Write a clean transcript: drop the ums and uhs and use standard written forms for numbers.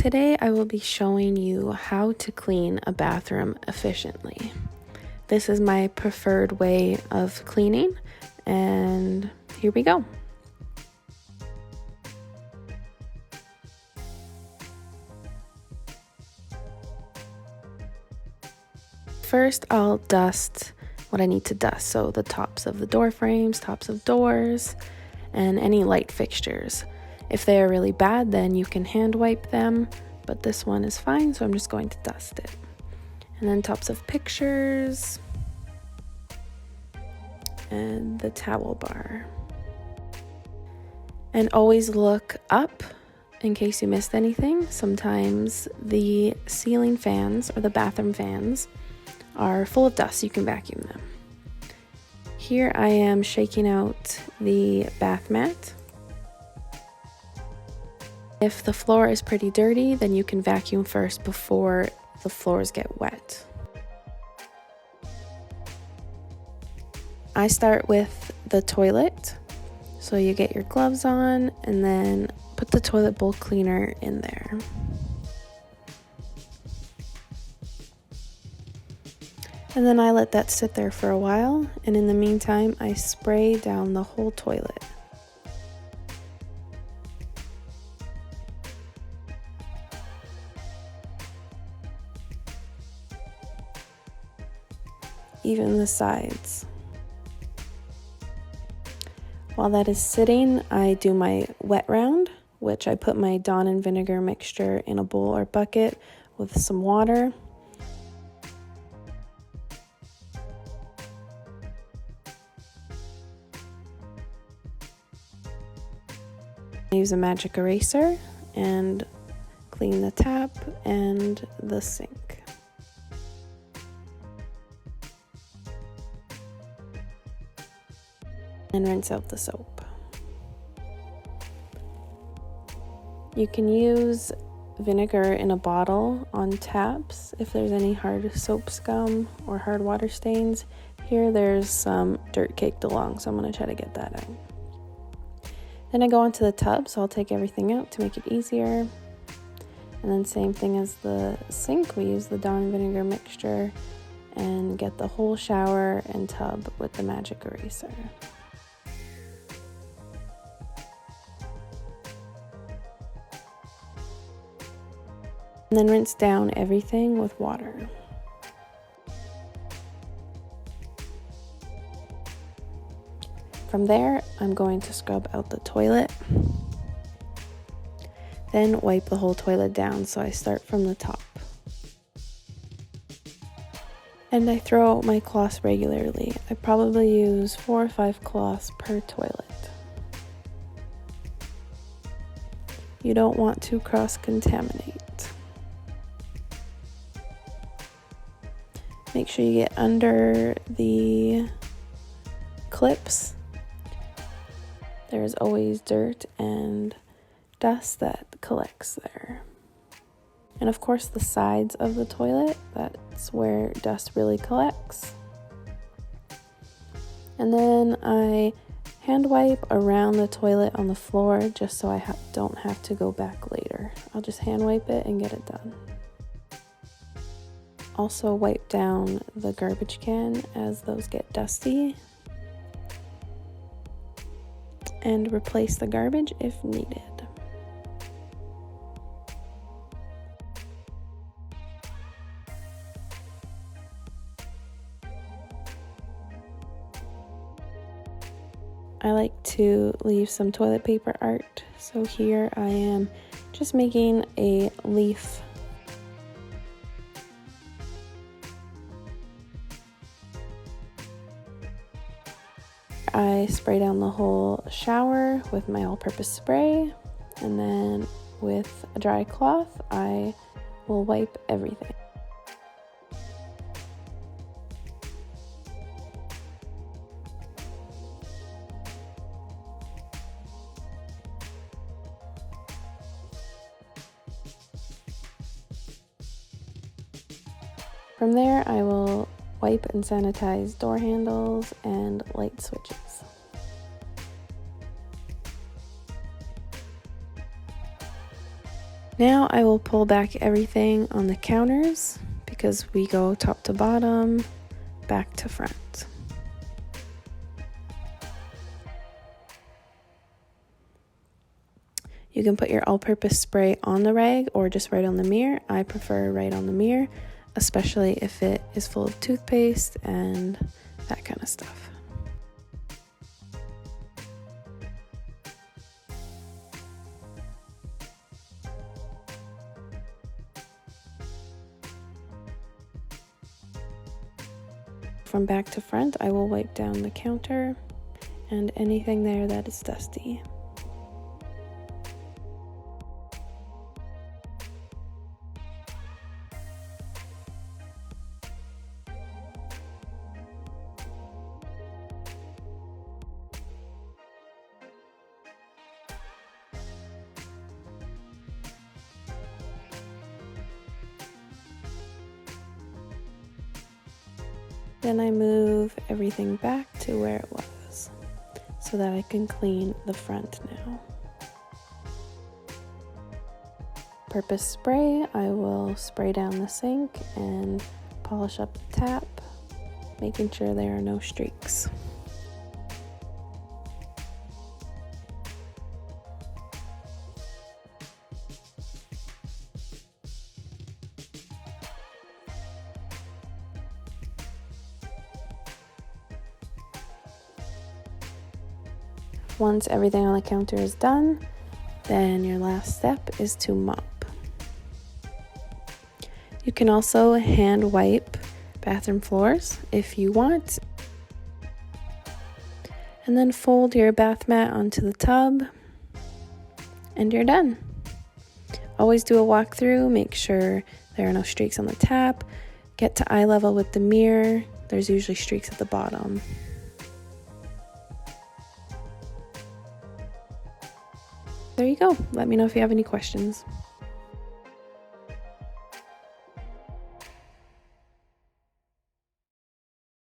Today I will be showing you how to clean a bathroom efficiently. This is my preferred way of cleaning, and here we go. First, I'll dust what I need to dust, so the tops of the door frames, tops of doors, and any light fixtures. If they are really bad, then you can hand wipe them, but this one is fine, so I'm just going to dust it. And then tops of pictures, and the towel bar. And always look up in case you missed anything. Sometimes the ceiling fans or the bathroom fans are full of dust, so you can vacuum them. Here I am shaking out the bath mat. If the floor is pretty dirty, then you can vacuum first before the floors get wet. I start with the toilet. So you get your gloves on and then put the toilet bowl cleaner in there. And then I let that sit there for a while, and in the meantime I spray down the whole toilet. Even the sides. While that is sitting, I do my wet round, which I put my Dawn and vinegar mixture in a bowl or bucket with some water. I use a magic eraser and clean the tap and the sink. And rinse out the soap. You can use vinegar in a bottle on taps if there's any hard soap scum or hard water stains. Here there's some dirt caked along, so I'm going to try to get that out. Then I go onto the tub, so I'll take everything out to make it easier. And then same thing as the sink, we use the Dawn and vinegar mixture and get the whole shower and tub with the magic eraser. And then rinse down everything with water. From there, I'm going to scrub out the toilet. Then wipe the whole toilet down, so I start from the top. And I throw out my cloths regularly. I probably use 4 or 5 cloths per toilet. You don't want to cross-contaminate. Make sure you get under the clips. There's always dirt and dust that collects there. And of course the sides of the toilet, that's where dust really collects. And then I hand wipe around the toilet on the floor just so I don't have to go back later. I'll just hand wipe it and get it done. Also wipe down the garbage can as those get dusty. And replace the garbage if needed. I like to leave some toilet paper art, so here I am just making a leaf. I spray down the whole shower with my all-purpose spray, and then with a dry cloth, I will wipe everything. From there, I will wipe and sanitize door handles and light switches. Now I will pull back everything on the counters because we go top to bottom, back to front. You can put your all-purpose spray on the rag or just right on the mirror. I prefer right on the mirror, especially if it is full of toothpaste and that kind of stuff. From back to front, I will wipe down the counter and anything there that is dusty. Then I move everything back to where it was so that I can clean the front now. Purpose spray, I will spray down the sink and polish up the tap, making sure there are no streaks. Once everything on the counter is done, then your last step is to mop. You can also hand wipe bathroom floors if you want. And then fold your bath mat onto the tub and you're done. Always do a walkthrough, make sure there are no streaks on the tap. Get to eye level with the mirror. There's usually streaks at the bottom. There you go. Let me know if you have any questions.